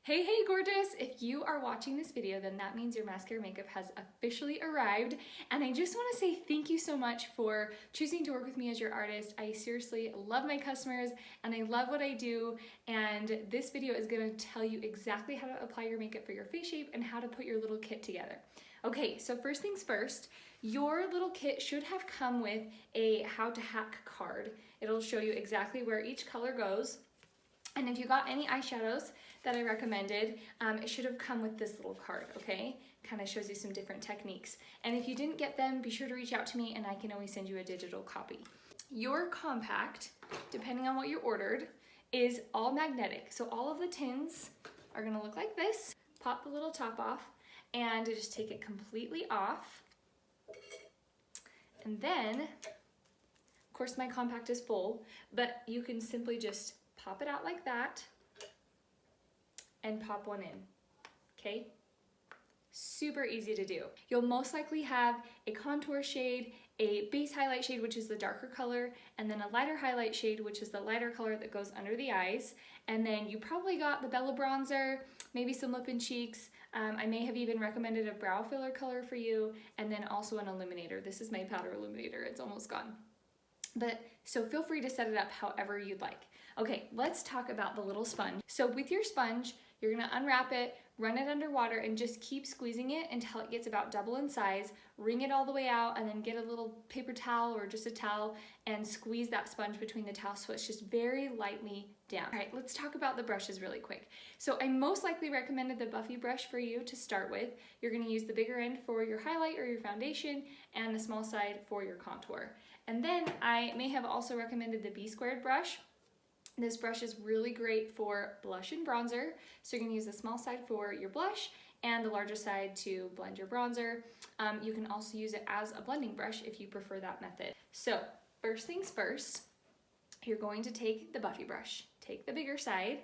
Hey gorgeous! If you are watching this video, then that means your mascara makeup has officially arrived. And I just want to say thank you so much for choosing to work with me as your artist. I seriously love my customers and I love what I do. And this video is going to tell you exactly how to apply your makeup for your face shape and how to put your little kit together. Okay, so first things first, your little kit should have come with a how to hack card. It'll show you exactly where each color goes. And if you got any eyeshadows that I recommended, it should have come with this little card, okay? Kind of shows you some different techniques. And if you didn't get them, be sure to reach out to me and I can always send you a digital copy. Your compact, depending on what you ordered, is all magnetic. So all of the tins are gonna look like this. Pop the little top off and just take it completely off. And then, of course my compact is full, but you can simply just pop it out like that and pop one in, okay? Super easy to do. You'll most likely have a contour shade, a base highlight shade, which is the darker color, and then a lighter highlight shade, which is the lighter color that goes under the eyes. And then you probably got the Bella bronzer, maybe some lip and cheeks. I may have even recommended a brow filler color for you, and then also an illuminator. This is my powder illuminator, it's almost gone. So feel free to set it up however you'd like. Okay, let's talk about the little sponge. So with your sponge, you're gonna unwrap it, run it under water, and just keep squeezing it until it gets about double in size. Wring it all the way out, and then get a little paper towel or just a towel and squeeze that sponge between the towels so it's just very lightly down. All right, let's talk about the brushes really quick. So I most likely recommended the Buffy brush for you to start with. You're gonna use the bigger end for your highlight or your foundation and the small side for your contour. And then I may have also recommended the B-squared brush. This brush is really great for blush and bronzer. So you're gonna use the small side for your blush and the larger side to blend your bronzer. You can also use it as a blending brush if you prefer that method. So first things first, you're going to take the Buffy brush, take the bigger side,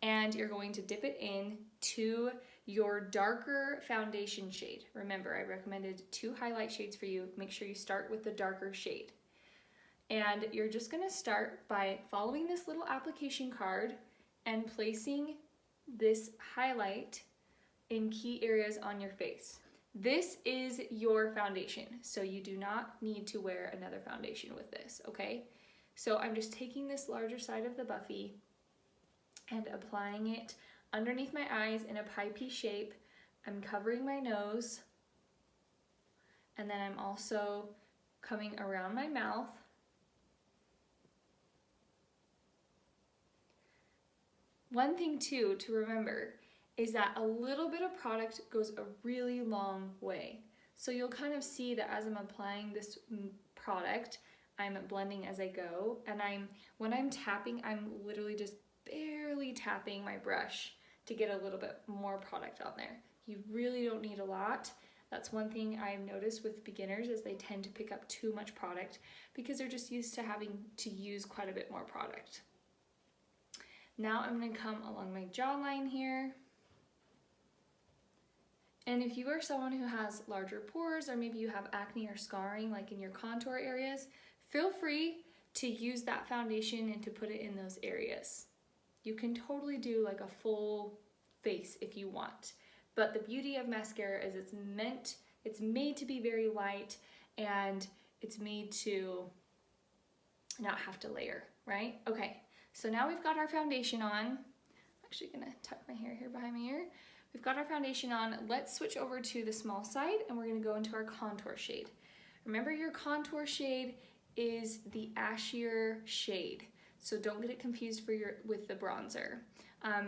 and you're going to dip it in to your darker foundation shade. Remember, I recommended 2 highlight shades for you. Make sure you start with the darker shade. And you're just gonna start by following this little application card and placing this highlight in key areas on your face. This is your foundation, so you do not need to wear another foundation with this, okay? So I'm just taking this larger side of the Buffy and applying it underneath my eyes in a pie-pea shape. I'm covering my nose, and then I'm also coming around my mouth. One thing too to remember is that a little bit of product goes a really long way. So you'll kind of see that as I'm applying this product, I'm blending as I go, and when I'm tapping, I'm literally just barely tapping my brush to get a little bit more product on there. You really don't need a lot. That's one thing I've noticed with beginners is they tend to pick up too much product because they're just used to having to use quite a bit more product. Now I'm gonna come along my jawline here. And if you are someone who has larger pores, or maybe you have acne or scarring like in your contour areas, feel free to use that foundation and to put it in those areas. You can totally do like a full face if you want. But the beauty of mascara is it's made to be very light, and it's made to not have to layer, right? Okay, so now we've got our foundation on. I'm actually gonna tuck my hair here behind my ear. We've got our foundation on. Let's switch over to the small side and we're gonna go into our contour shade. Remember, your contour shade is the ashier shade, so don't get it confused with the bronzer.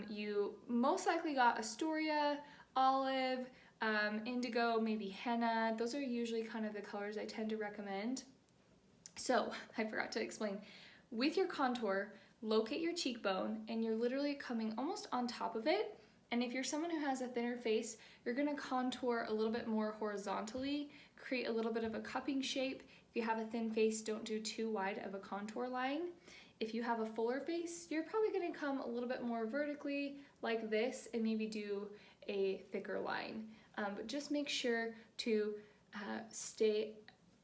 You most likely got Astoria, olive, indigo, maybe henna. Those are usually kind of the colors I tend to recommend. So I forgot to explain. With your contour, locate your cheekbone and you're literally coming almost on top of it. And if you're someone who has a thinner face, you're gonna contour a little bit more horizontally, create a little bit of a cupping shape. If you have a thin face, don't do too wide of a contour line. If you have a fuller face, you're probably gonna come a little bit more vertically like this and maybe do a thicker line. But just make sure to stay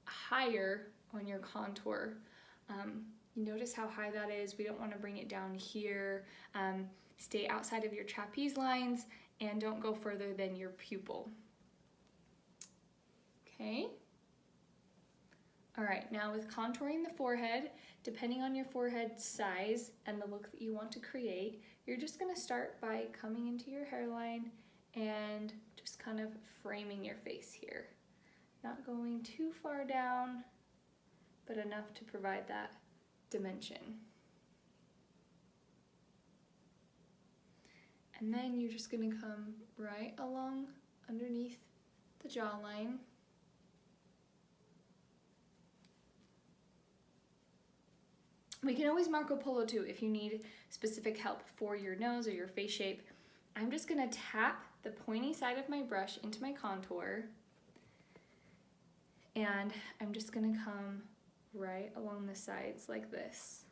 higher on your contour. You notice how high that is. We don't want to bring it down here. Stay outside of your trapeze lines and don't go further than your pupil. Okay? All right, now with contouring the forehead, depending on your forehead size and the look that you want to create, you're just gonna start by coming into your hairline and just kind of framing your face here. Not going too far down, but enough to provide that dimension. And then you're just gonna come right along underneath the jawline. We can always Marco Polo too if you need specific help for your nose or your face shape. I'm just gonna tap the pointy side of my brush into my contour, and I'm just gonna come right along the sides like this.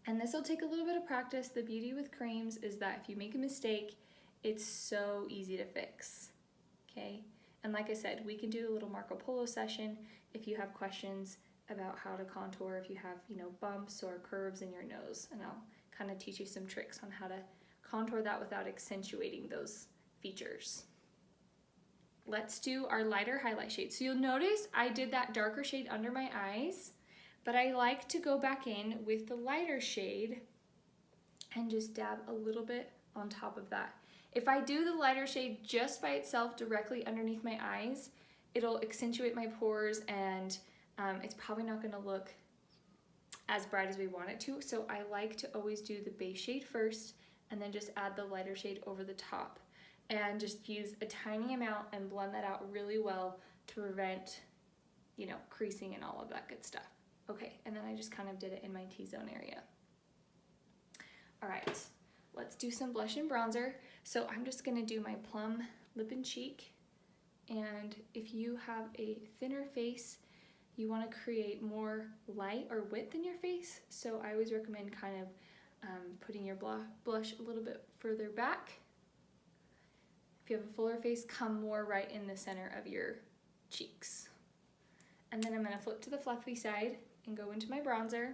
And this will take a little bit of practice. The beauty with creams is that if you make a mistake, it's so easy to fix, okay? And like I said, we can do a little Marco Polo session if you have questions about how to contour, if you have, bumps or curves in your nose, and I'll kind of teach you some tricks on how to contour that without accentuating those features. Let's do our lighter highlight shade. So you'll notice I did that darker shade under my eyes, but I like to go back in with the lighter shade and just dab a little bit on top of that. If I do the lighter shade just by itself directly underneath my eyes, it'll accentuate my pores and it's probably not gonna look as bright as we want it to. So I like to always do the base shade first and then just add the lighter shade over the top and just use a tiny amount and blend that out really well to prevent, creasing and all of that good stuff. Okay, and then I just kind of did it in my T-zone area. All right, let's do some blush and bronzer. So I'm just gonna do my plum lip and cheek. And if you have a thinner face, you wanna create more light or width in your face. So I always recommend kind of putting your blush a little bit further back. If you have a fuller face, come more right in the center of your cheeks. And then I'm gonna flip to the fluffy side and go into my bronzer.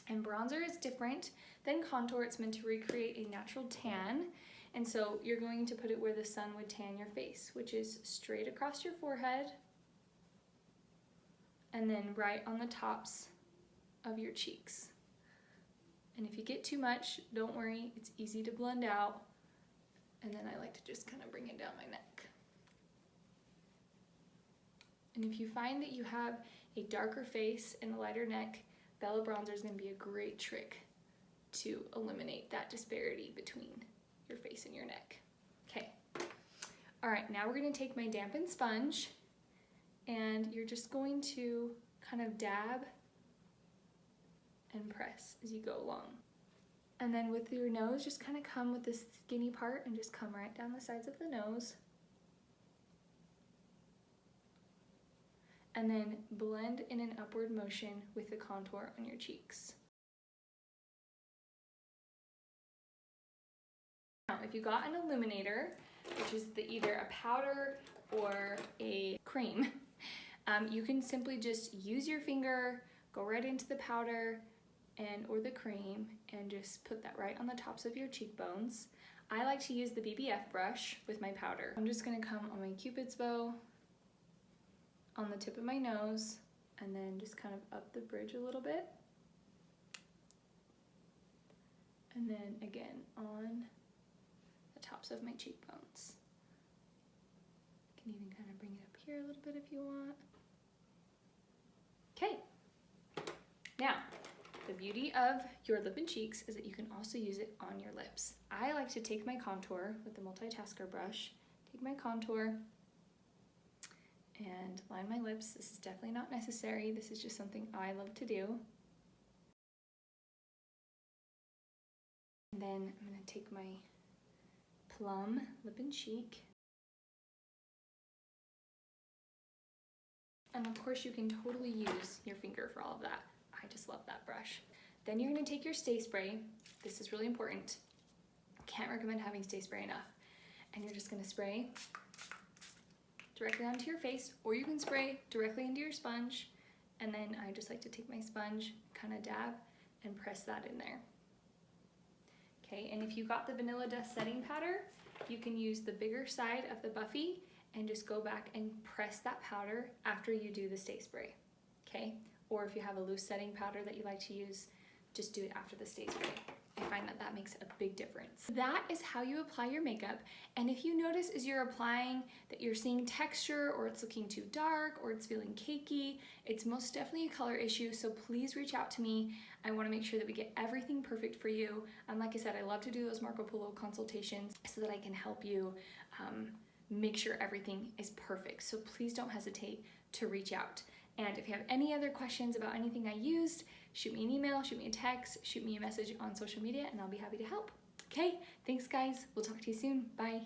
And bronzer is different than contour. It's meant to recreate a natural tan. And so you're going to put it where the sun would tan your face, which is straight across your forehead and then right on the tops of your cheeks. And if you get too much, don't worry, it's easy to blend out. And then I like to just kind of bring it down my neck. And if you find that you have a darker face and a lighter neck, Bella Bronzer is going to be a great trick to eliminate that disparity between your face and your neck. Okay. All right, now we're going to take my dampened sponge and you're just going to kind of dab and press as you go along. And then with your nose, just kind of come with this skinny part and just come right down the sides of the nose. And then blend in an upward motion with the contour on your cheeks. Now, if you got an illuminator, which is either a powder or a cream, you can simply just use your finger, go right into the powder or the cream, and just put that right on the tops of your cheekbones. I like to use the BBF brush with my powder. I'm just gonna come on my Cupid's bow, on the tip of my nose, and then just kind of up the bridge a little bit. And then again on the tops of my cheekbones. You can even kind of bring it up here a little bit if you want. Okay, now the beauty of your lip and cheeks is that you can also use it on your lips. I like to take my contour with the multitasker brush, take my contour and line my lips. This is definitely not necessary. This is just something I love to do. And then I'm gonna take my plum lip and cheek. And of course you can totally use your finger for all of that. I just love that brush. Then you're gonna take your Stay Spray. This is really important. Can't recommend having Stay Spray enough. And you're just gonna spray directly onto your face, or you can spray directly into your sponge. And then I just like to take my sponge, kind of dab and press that in there. Okay, and if you got the Vanilla Dust setting powder, you can use the bigger side of the Buffy and just go back and press that powder after you do the Stay Spray, okay? Or if you have a loose setting powder that you like to use, just do it after the Stay Spray. I find that that makes a big difference. That is how you apply your makeup. And if you notice as you're applying that you're seeing texture, or it's looking too dark, or it's feeling cakey, it's most definitely a color issue, so please reach out to me. I wanna make sure that we get everything perfect for you. And like I said, I love to do those Marco Polo consultations so that I can help you make sure everything is perfect. So please don't hesitate to reach out. And if you have any other questions about anything I used, shoot me an email, shoot me a text, shoot me a message on social media, and I'll be happy to help. Okay, thanks guys. We'll talk to you soon. Bye.